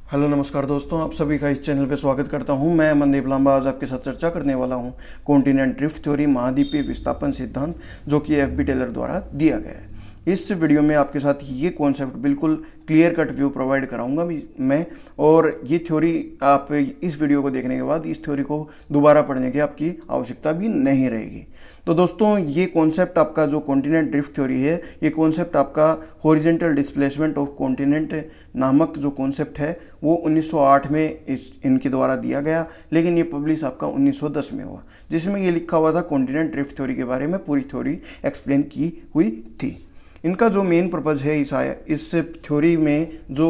Hello नमस्कार दोस्तों, आप सभी का इस चैनल पे स्वागत करता हूं। मैं मनदीप लांबा आज आपके साथ चर्चा करने वाला हूं कॉन्टिनेंट ड्रिफ्ट थ्योरी, महाद्वीपीय विस्थापन सिद्धांत, जो कि एफ बी टेलर द्वारा दिया गया है। इस वीडियो में आपके साथ ये कॉन्सेप्ट बिल्कुल क्लियर कट व्यू प्रोवाइड कराऊंगा मैं, और ये थ्योरी आप इस वीडियो को देखने के बाद इस थ्योरी को दोबारा पढ़ने की आपकी आवश्यकता भी नहीं रहेगी। तो दोस्तों, ये कॉन्सेप्ट आपका जो कॉन्टिनेंट ड्रिफ्ट थ्योरी है, ये कॉन्सेप्ट आपका हॉरिजेंटल डिस्प्लेसमेंट ऑफ कॉन्टिनेंट नामक जो कॉन्सेप्ट है वो 1908 में इनके द्वारा दिया गया, लेकिन ये पब्लिश आपका 1910 में हुआ, जिसमें ये लिखा हुआ था कॉन्टिनेंट ड्रिफ्ट थ्योरी के बारे में पूरी थ्योरी एक्सप्लेन की हुई थी। इनका जो मेन पर्पज़ है इस थ्योरी में जो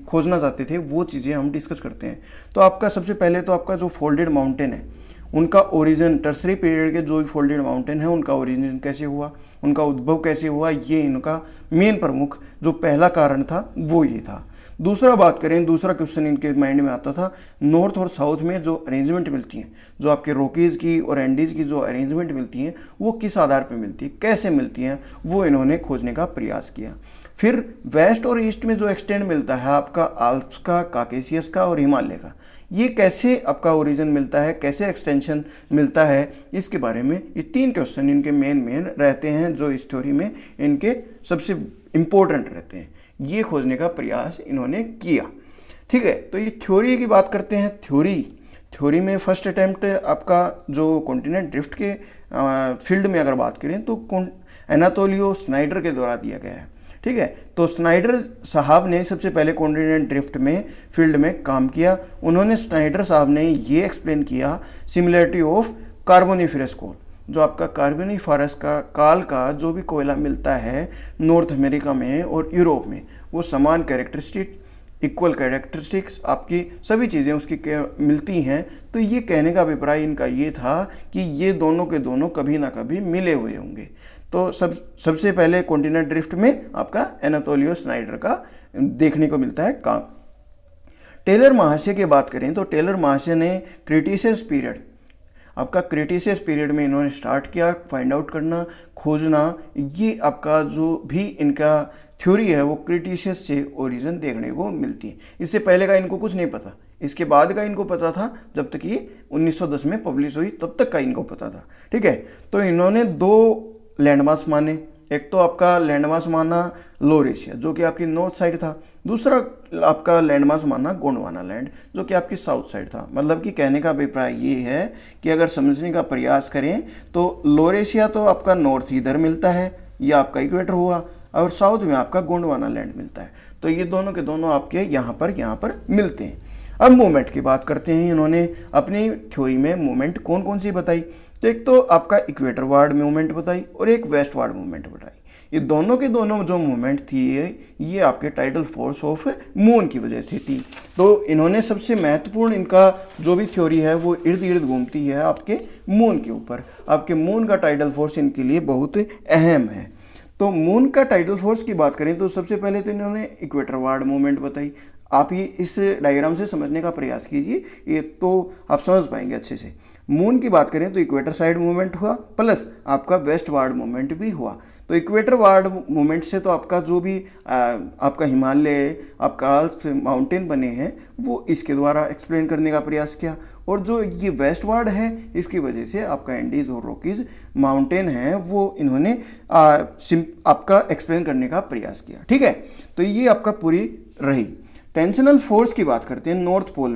खोजना चाहते थे वो चीज़ें हम डिस्कस करते हैं। तो आपका सबसे पहले तो आपका जो फोल्डेड माउंटेन है उनका ओरिजिन, टर्सरी पीरियड के जो भी फोल्डेड माउंटेन है उनका ओरिजिन कैसे हुआ, उनका उद्भव कैसे हुआ, ये इनका मेन प्रमुख जो पहला कारण था वो ये था। दूसरा बात करें, दूसरा क्वेश्चन इनके माइंड में आता था नॉर्थ और साउथ में जो अरेंजमेंट मिलती है, जो आपके रॉकीज़ की और एंडीज़ की जो अरेंजमेंट मिलती है वो किस आधार पर मिलती है, कैसे मिलती हैं, वो इन्होंने खोजने का प्रयास किया। फिर वेस्ट और ईस्ट में जो एक्सटेंड मिलता है आपका आल्प्स का, काकेशियस का और हिमालय का, ये कैसे आपका ओरिजिन मिलता है, कैसे एक्सटेंशन मिलता है, इसके बारे में ये तीन क्वेश्चन इनके मेन रहते हैं, जो इस थ्योरी में इनके सबसे इम्पोर्टेंट रहते हैं। ये खोजने का प्रयास इन्होंने किया। ठीक है, तो ये थ्योरी की बात करते हैं। थ्योरी में फर्स्ट अटेम्प्ट आपका जो कॉन्टिनेंट ड्रिफ्ट के फील्ड में अगर बात करें तो एनातोलियो स्नाइडर के द्वारा दिया गया है। ठीक है, तो स्नाइडर साहब ने सबसे पहले कॉन्टिनेंट ड्रिफ्ट में फील्ड में काम किया। उन्होंने स्नाइडर साहब ने ये एक्सप्लेन किया सिमिलरिटी ऑफ कार्बोनिफेरस कोल, जो आपका कार्बोनिफेरस का काल का जो भी कोयला मिलता है नॉर्थ अमेरिका में और यूरोप में, वो समान कैरेक्टरिस्टिक, इक्वल कैरेक्टरिस्टिक्स, आपकी सभी चीज़ें उसकी मिलती हैं। तो ये कहने का अभिप्राय इनका ये था कि ये दोनों के दोनों कभी ना कभी मिले हुए होंगे। तो सबसे पहले कॉन्टिनेंट ड्रिफ्ट में आपका एनातोलियो स्नाइडर का देखने को मिलता है काम। टेलर महाशय की बात करें तो टेलर महाशय ने क्रिटिशियस पीरियड, आपका क्रिटिशियस पीरियड में इन्होंने स्टार्ट किया फाइंड आउट करना, खोजना। ये आपका जो भी इनका थ्योरी है वो क्रिटिशियस से ओरिजिन देखने को मिलती है। इससे पहले का इनको कुछ नहीं पता, इसके बाद का इनको पता था, जब तक ये 1910 में पब्लिश हुई तब तक का इनको पता था। ठीक है, तो इन्होंने दो लैंडमास माने। एक तो आपका लैंडमास माना लोरेशिया, जो कि आपकी नॉर्थ साइड था। दूसरा आपका लैंडमास माना गोंडवाना लैंड, जो कि आपकी साउथ साइड था। मतलब कि कहने का अभिप्राय ये है कि अगर समझने का प्रयास करें तो लोरेशिया तो आपका नॉर्थ इधर मिलता है, यह आपका इक्वेटर हुआ, और साउथ में आपका गोंडवाना लैंड मिलता है। तो ये दोनों के दोनों आपके यहाँ पर मिलते हैं। अब मूवमेंट की बात करते हैं। इन्होंने अपनी थ्योरी में मूवमेंट कौन कौन सी बताई, तो एक तो आपका इक्वेटर वार्ड मूवमेंट बताई और एक वेस्ट वार्ड मूवमेंट बताई। ये दोनों के दोनों जो मूवमेंट थी ये आपके टाइडल फोर्स ऑफ मून की वजह से थी। तो इन्होंने सबसे महत्वपूर्ण इनका जो भी थ्योरी है वो इर्द गिर्द घूमती है आपके मून के ऊपर। आपके मून का टाइडल फोर्स इनके लिए बहुत अहम है। तो मून का टाइडल फोर्स की बात करें तो सबसे पहले तो इन्होंने इक्वेटर वार्ड मूवमेंट बताई। आप ये इस डायग्राम से समझने का प्रयास कीजिए, ये तो आप समझ पाएंगे अच्छे से। मून की बात करें तो इक्वेटर साइड मूवमेंट हुआ, प्लस आपका वेस्ट वार्ड मूवमेंट भी हुआ। तो इक्वेटर वार्ड मूवमेंट से तो आपका जो भी आपका हिमालय, आपका आल्प्स माउंटेन बने हैं वो इसके द्वारा एक्सप्लेन करने का प्रयास किया, और जो ये वेस्ट वार्ड है इसकी वजह से आपका एंडीज और रॉकीज माउंटेन है वो इन्होंने आपका एक्सप्लेन करने का प्रयास किया। ठीक है, तो ये आपका पूरी रही। टेंशनल फोर्स की बात करते हैं। नॉर्थ पोल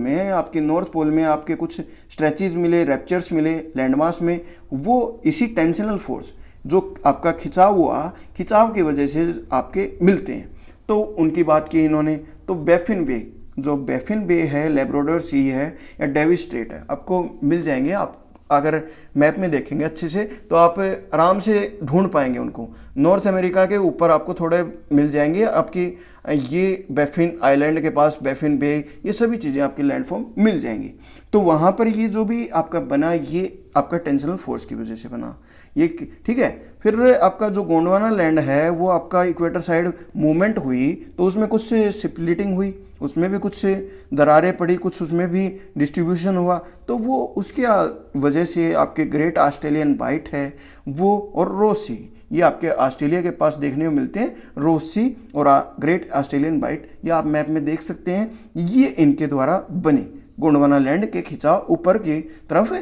में आपके कुछ स्ट्रेचेज मिले, रैप्चर्स मिले लैंडमास में, वो इसी टेंशनल फोर्स जो आपका खिंचाव की वजह से आपके मिलते हैं। तो उनकी बात की इन्होंने। तो बैफिन बे, जो बैफिन बे है, लैब्राडोर सी है या डेविस स्ट्रेट है, आपको मिल जाएंगे। आप अगर मैप में देखेंगे अच्छे से तो आप आराम से ढूंढ पाएंगे उनको। नॉर्थ अमेरिका के ऊपर आपको थोड़े मिल जाएंगे आपकी, ये बैफिन आइलैंड के पास बैफिन बे, ये सभी चीज़ें आपकी लैंडफॉर्म मिल जाएंगी। तो वहाँ पर ये जो भी आपका बना ये आपका टेंशनल फोर्स की वजह से बना ये। ठीक है, फिर आपका जो गोंडवाना लैंड है वो आपका इक्वेटर साइड मूवमेंट हुई तो उसमें कुछ स्प्लिटिंग हुई, उसमें भी कुछ दरारें पड़ी, कुछ उसमें भी डिस्ट्रीब्यूशन हुआ, तो वो उसके वजह से आपके ग्रेट ऑस्ट्रेलियन बाइट है वो, और रोसी, ये आपके ऑस्ट्रेलिया के पास देखने को मिलते हैं। रोसी और ग्रेट ऑस्ट्रेलियन बाइट, ये आप मैप में देख सकते हैं, ये इनके द्वारा बने गोंडवाना लैंड के खिंचाव ऊपर की तरफ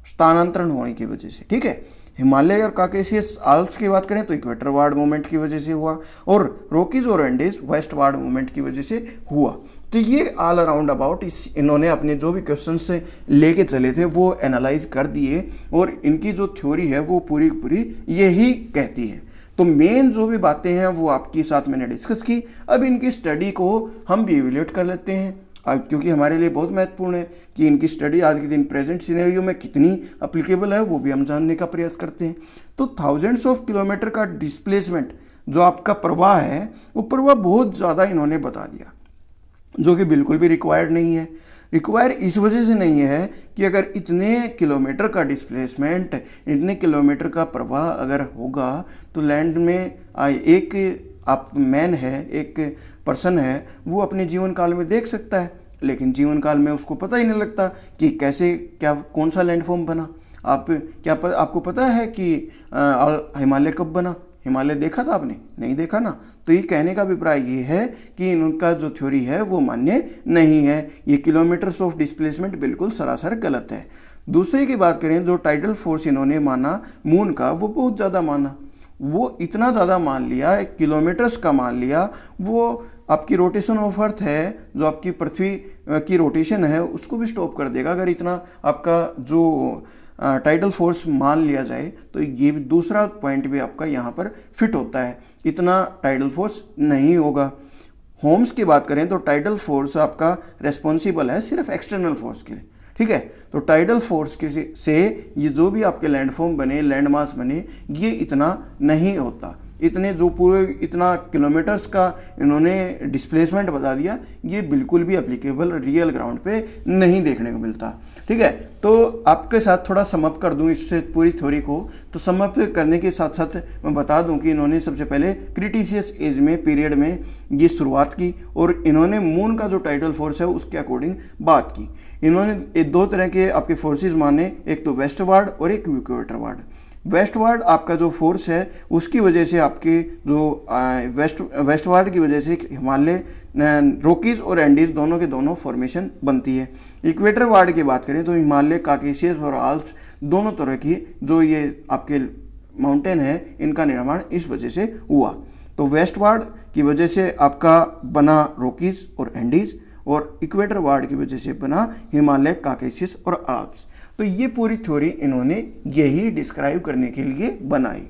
स्थानांतरण होने की वजह से। ठीक है, हिमालय और काकेशियस आल्प्स की बात करें तो इक्वेटर वार्ड मूवमेंट की वजह से हुआ, और रॉकीज और एंडीज वेस्ट वार्ड मूवमेंट की वजह से हुआ। तो ये ऑल अराउंड अबाउट इन्होंने अपने जो भी क्वेश्चन से लेके चले थे वो एनालाइज कर दिए, और इनकी जो थ्योरी है वो पूरी पूरी यही कहती है। तो मेन जो भी बातें हैं वो आपके साथ मैंने डिस्कस की। अब इनकी स्टडी को हम भी इवेल्यूएट कर लेते हैं, क्योंकि हमारे लिए बहुत महत्वपूर्ण है कि इनकी स्टडी आज के दिन प्रेजेंट सिनेरियो में कितनी अप्लीकेबल है वो भी हम जानने का प्रयास करते हैं। तो थाउजेंड्स ऑफ किलोमीटर का डिस्प्लेसमेंट जो आपका प्रवाह है, वो प्रवाह बहुत ज़्यादा इन्होंने बता दिया, जो कि बिल्कुल भी रिक्वायर्ड नहीं है। रिक्वायर इस वजह से नहीं है कि अगर इतने किलोमीटर का डिस्प्लेसमेंट, इतने किलोमीटर का प्रवाह अगर होगा तो लैंड में एक आप मैन है, एक पर्सन है, वो अपने जीवन काल में देख सकता है, लेकिन जीवन काल में उसको पता ही नहीं लगता कि कैसे क्या कौन सा लैंडफॉर्म बना। आपको पता है कि हिमालय कब बना? हिमालय देखा था आपने? नहीं देखा ना। तो ये कहने का अभिप्राय ये है कि इनका जो थ्योरी है वो मान्य नहीं है, ये किलोमीटर्स ऑफ डिस्प्लेसमेंट बिल्कुल सरासर गलत है। दूसरी की बात करें, जो टाइडल फोर्स इन्होंने माना मून का, वो बहुत ज़्यादा माना, वो इतना ज़्यादा मान लिया, किलोमीटर्स का मान लिया, वो आपकी रोटेशन ऑफ अर्थ है, जो आपकी पृथ्वी की रोटेशन है उसको भी स्टॉप कर देगा अगर इतना आपका जो टाइडल फोर्स मान लिया जाए। तो ये भी दूसरा पॉइंट भी आपका यहाँ पर फिट होता है, इतना टाइडल फोर्स नहीं होगा। होम्स की बात करें तो टाइडल फोर्स आपका रेस्पॉन्सिबल है सिर्फ एक्सटर्नल फोर्स के लिए। ठीक है, तो टाइडल फोर्स से ये जो भी आपके लैंडफॉर्म बने, लैंड मास बने, ये इतना नहीं होता। इतने जो पूरे इतना किलोमीटर्स का इन्होंने डिस्प्लेसमेंट बता दिया, ये बिल्कुल भी एप्लीकेबल रियल ग्राउंड पे नहीं देखने को मिलता। ठीक है, तो आपके साथ थोड़ा समअप कर दूं इससे पूरी थ्योरी को। तो समअप करने के साथ साथ मैं बता दूं कि इन्होंने सबसे पहले क्रिटिशियस एज में पीरियड में ये शुरुआत की, और इन्होंने मून का जो टाइडल फोर्स है उसके अकॉर्डिंग बात की। इन्होंने दो तरह के आपके फोर्सेज माने, एक तो वेस्टवार्ड और एक इक्वेटरवार्ड। वेस्टवार्ड आपका जो फोर्स है उसकी वजह से आपके जो वेस्टवार्ड की वजह से हिमालय, रॉकीज और एंडीज दोनों के दोनों फॉर्मेशन बनती है। इक्वेटर वार्ड की बात करें तो हिमालय, काकेशियस और आल्प्स दोनों तरह की जो ये आपके माउंटेन है, इनका निर्माण इस वजह से हुआ। तो वेस्टवार्ड की वजह से आपका बना रॉकीज और एंडीज, और इक्वेटर वार्ड की वजह से बना हिमालय, काकेशियस और आल्प्स। तो ये पूरी थ्योरी इन्होंने यही डिस्क्राइब करने के लिए बनाई।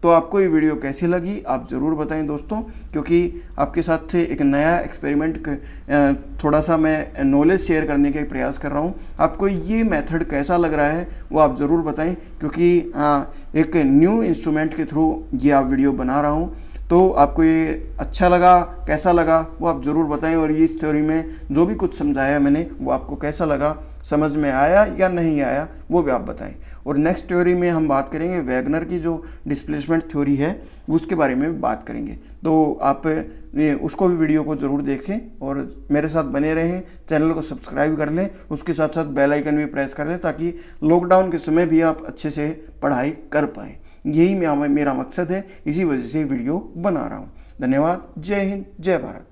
तो आपको ये वीडियो कैसी लगी आप ज़रूर बताएं दोस्तों, क्योंकि आपके साथ एक नया एक्सपेरिमेंट, थोड़ा सा मैं नॉलेज शेयर करने का प्रयास कर रहा हूँ। आपको ये मेथड कैसा लग रहा है वो आप ज़रूर बताएं, क्योंकि एक न्यू इंस्ट्रूमेंट के थ्रू ये आप वीडियो बना रहा हूँ। तो आपको ये अच्छा लगा, कैसा लगा वो आप ज़रूर बताएं, और ये इस थ्योरी में जो भी कुछ समझाया मैंने वो आपको कैसा लगा, समझ में आया या नहीं आया वो भी आप बताएं। और नेक्स्ट थ्योरी में हम बात करेंगे वैगनर की जो डिस्प्लेसमेंट थ्योरी है उसके बारे में बात करेंगे। तो आप उसको भी वीडियो को ज़रूर देखें और मेरे साथ बने रहें, चैनल को सब्सक्राइब कर लें, उसके साथ साथ बेल आइकन भी प्रेस कर लें ताकि लॉकडाउन के समय भी आप अच्छे से पढ़ाई कर पाएँ। यही मेरा मकसद है, इसी वजह से वीडियो बना रहा हूँ। धन्यवाद। जय हिंद, जय भारत।